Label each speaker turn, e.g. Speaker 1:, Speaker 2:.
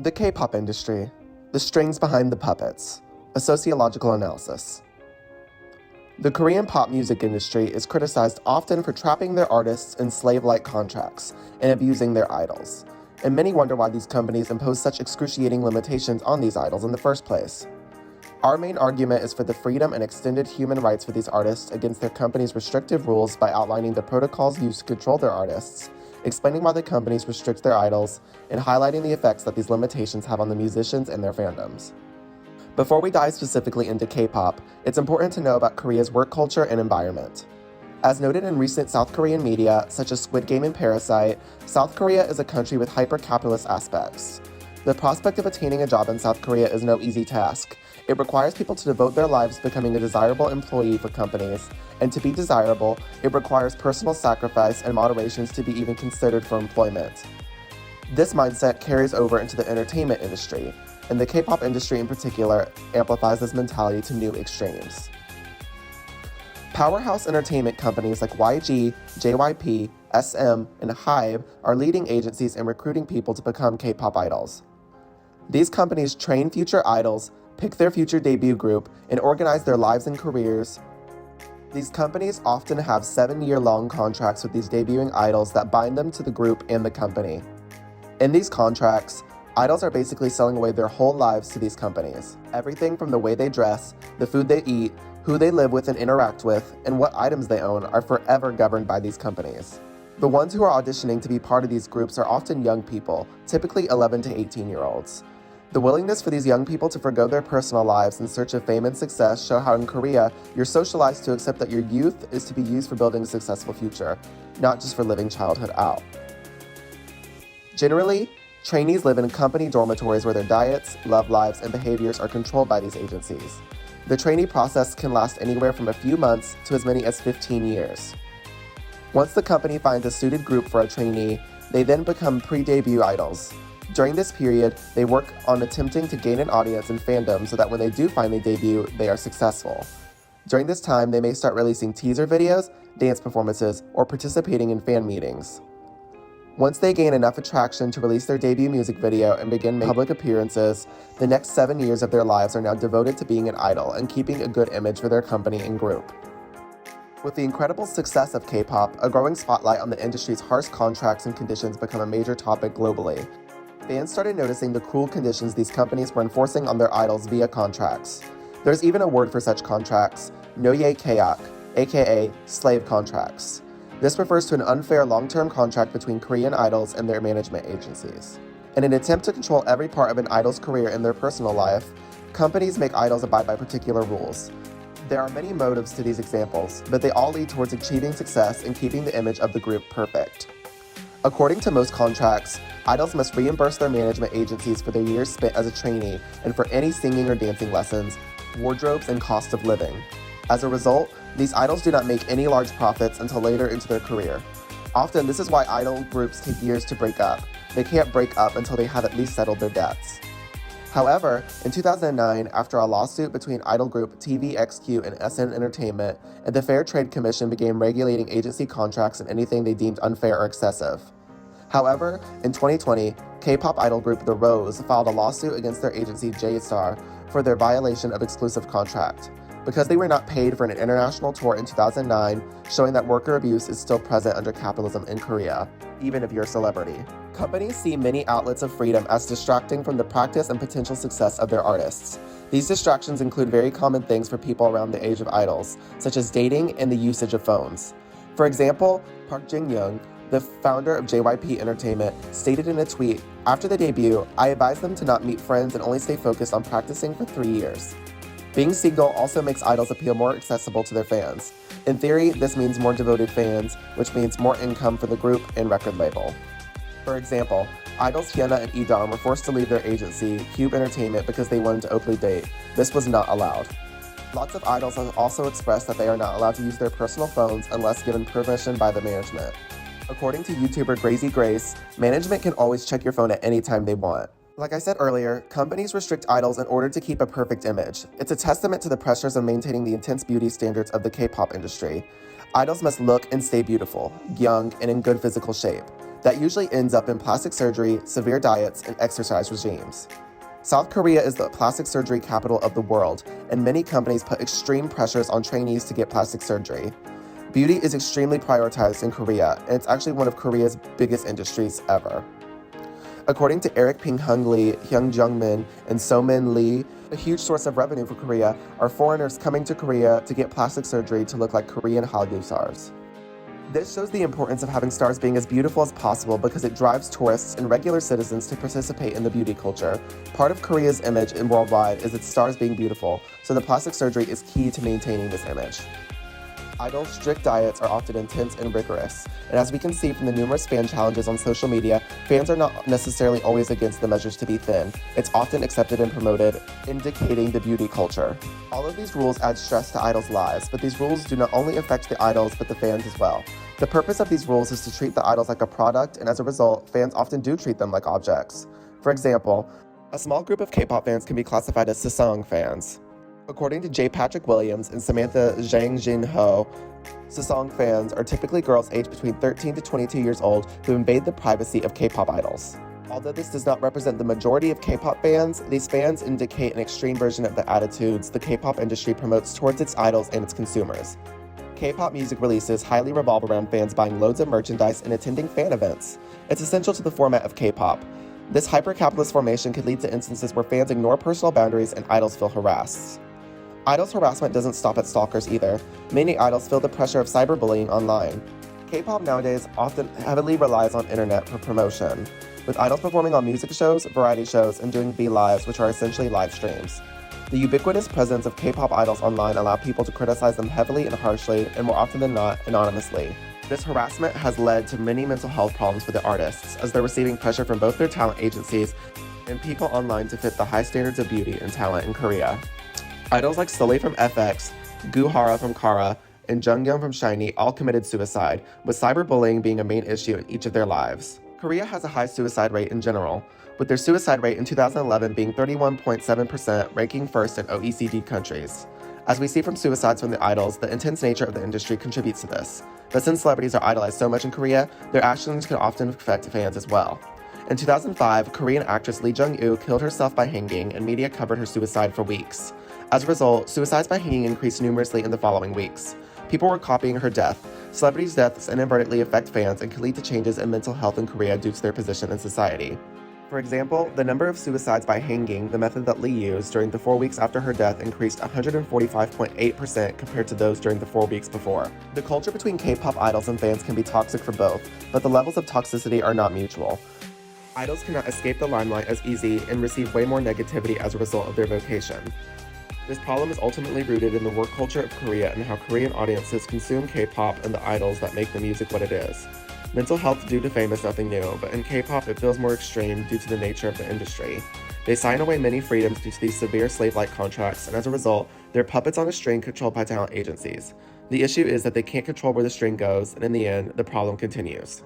Speaker 1: The K-pop industry, the strings behind the puppets, a sociological analysis. The Korean pop music industry is criticized often for trapping their artists in slave-like contracts and abusing their idols. And many wonder why these companies impose such excruciating limitations on these idols in the first place. Our main argument is for the freedom and extended human rights for these artists against their companies' restrictive rules by outlining the protocols used to control their artists, explaining why the companies restrict their idols, and highlighting the effects that these limitations have on the musicians and their fandoms. Before we dive specifically into K-pop, it's important to know about Korea's work culture and environment. As noted in recent South Korean media, such as Squid Game and Parasite, South Korea is a country with hyper-capitalist aspects. The prospect of attaining a job in South Korea is no easy task. It requires people to devote their lives to becoming a desirable employee for companies, and to be desirable, it requires personal sacrifice and moderations to be even considered for employment. This mindset carries over into the entertainment industry, and the K-pop industry in particular amplifies this mentality to new extremes. Powerhouse entertainment companies like YG, JYP, SM, and HYBE are leading agencies in recruiting people to become K-pop idols. These companies train future idols, pick their future debut group, and organize their lives and careers. These companies often have 7-year-long contracts with these debuting idols that bind them to the group and the company. In these contracts, idols are basically selling away their whole lives to these companies. Everything from the way they dress, the food they eat, who they live with and interact with, and what items they own are forever governed by these companies. The ones who are auditioning to be part of these groups are often young people, typically 11 to 18-year-olds. The willingness for these young people to forgo their personal lives in search of fame and success show how in Korea, you're socialized to accept that your youth is to be used for building a successful future, not just for living childhood out. Generally, trainees live in company dormitories where their diets, love lives, and behaviors are controlled by these agencies. The trainee process can last anywhere from a few months to as many as 15 years. Once the company finds a suited group for a trainee, they then become pre-debut idols. During this period, they work on attempting to gain an audience and fandom so that when they do finally debut, they are successful. During this time, they may start releasing teaser videos, dance performances, or participating in fan meetings. Once they gain enough attraction to release their debut music video and begin making public appearances, the next 7 years of their lives are now devoted to being an idol and keeping a good image for their company and group. With the incredible success of K-pop, a growing spotlight on the industry's harsh contracts and conditions become a major topic globally. Fans started noticing the cruel conditions these companies were enforcing on their idols via contracts. There's even a word for such contracts, noye kayak, aka slave contracts. This refers to an unfair long-term contract between Korean idols and their management agencies. In an attempt to control every part of an idol's career and their personal life, companies make idols abide by particular rules. There are many motives to these examples, but they all lead towards achieving success and keeping the image of the group perfect. According to most contracts, idols must reimburse their management agencies for their years spent as a trainee and for any singing or dancing lessons, wardrobes, and cost of living. As a result, these idols do not make any large profits until later into their career. Often, this is why idol groups take years to break up. They can't break up until they have at least settled their debts. However, in 2009, after a lawsuit between idol group TVXQ and SN Entertainment, and the Fair Trade Commission began regulating agency contracts and anything they deemed unfair or excessive. However, in 2020, K-pop idol group The Rose filed a lawsuit against their agency J-Star for their violation of exclusive contract, because they were not paid for an international tour in 2009, showing that worker abuse is still present under capitalism in Korea, even if you're a celebrity. Companies see many outlets of freedom as distracting from the practice and potential success of their artists. These distractions include very common things for people around the age of idols, such as dating and the usage of phones. For example, Park Jin-young, the founder of JYP Entertainment, stated in a tweet, "After the debut, I advise them to not meet friends and only stay focused on practicing for 3 years." Being single also makes idols appeal more accessible to their fans. In theory, this means more devoted fans, which means more income for the group and record label. For example, idols Hyuna and Idol were forced to leave their agency, Cube Entertainment, because they wanted to openly date. This was not allowed. Lots of idols have also expressed that they are not allowed to use their personal phones unless given permission by the management. According to YouTuber Gracie Grace, management can always check your phone at any time they want. Like I said earlier, companies restrict idols in order to keep a perfect image. It's a testament to the pressures of maintaining the intense beauty standards of the K-pop industry. Idols must look and stay beautiful, young, and in good physical shape. That usually ends up in plastic surgery, severe diets, and exercise regimes. South Korea is the plastic surgery capital of the world, and many companies put extreme pressures on trainees to get plastic surgery. Beauty is extremely prioritized in Korea, and it's actually one of Korea's biggest industries ever. According to Eric Ping-hung Lee, Hyung Jung-min, and So-min Lee, a huge source of revenue for Korea are foreigners coming to Korea to get plastic surgery to look like Korean Hallyu stars. This shows the importance of having stars being as beautiful as possible because it drives tourists and regular citizens to participate in the beauty culture. Part of Korea's image and worldwide is its stars being beautiful, so the plastic surgery is key to maintaining this image. Idols' strict diets are often intense and rigorous, and as we can see from the numerous fan challenges on social media, fans are not necessarily always against the measures to be thin. It's often accepted and promoted, indicating the beauty culture. All of these rules add stress to idols' lives, but these rules do not only affect the idols but the fans as well. The purpose of these rules is to treat the idols like a product, and as a result, fans often do treat them like objects. For example, a small group of K-pop fans can be classified as Sesong fans. According to J. Patrick Williams and Samantha Zhang Jin Ho, Sesong fans are typically girls aged between 13 to 22 years old who invade the privacy of K-pop idols. Although this does not represent the majority of K-pop fans, these fans indicate an extreme version of the attitudes the K-pop industry promotes towards its idols and its consumers. K-pop music releases highly revolve around fans buying loads of merchandise and attending fan events. It's essential to the format of K-pop. This hyper-capitalist formation could lead to instances where fans ignore personal boundaries and idols feel harassed. Idols' harassment doesn't stop at stalkers either. Many idols feel the pressure of cyberbullying online. K-pop nowadays often heavily relies on internet for promotion, with idols performing on music shows, variety shows, and doing V-Lives, which are essentially live streams. The ubiquitous presence of K-pop idols online allow people to criticize them heavily and harshly, and more often than not, anonymously. This harassment has led to many mental health problems for the artists, as they're receiving pressure from both their talent agencies and people online to fit the high standards of beauty and talent in Korea. Idols like Sully from FX, Guhara from Kara, and Jungyoung from SHINee all committed suicide, with cyberbullying being a main issue in each of their lives. Korea has a high suicide rate in general, with their suicide rate in 2011 being 31.7%, ranking first in OECD countries. As we see from suicides from the idols, the intense nature of the industry contributes to this. But since celebrities are idolized so much in Korea, their actions can often affect fans as well. In 2005, Korean actress Lee Jung-woo killed herself by hanging, and media covered her suicide for weeks. As a result, suicides by hanging increased numerously in the following weeks. People were copying her death. Celebrities' deaths inadvertently affect fans and can lead to changes in mental health in Korea due to their position in society. For example, the number of suicides by hanging, the method that Lee used during the 4 weeks after her death, increased 145.8% compared to those during the 4 weeks before. The culture between K-pop idols and fans can be toxic for both, but the levels of toxicity are not mutual. Idols cannot escape the limelight as easy and receive way more negativity as a result of their vocation. This problem is ultimately rooted in the work culture of Korea and how Korean audiences consume K-pop and the idols that make the music what it is. Mental health due to fame is nothing new, but in K-pop it feels more extreme due to the nature of the industry. They sign away many freedoms due to these severe slave-like contracts, and as a result, they're puppets on a string controlled by talent agencies. The issue is that they can't control where the string goes, and in the end, the problem continues.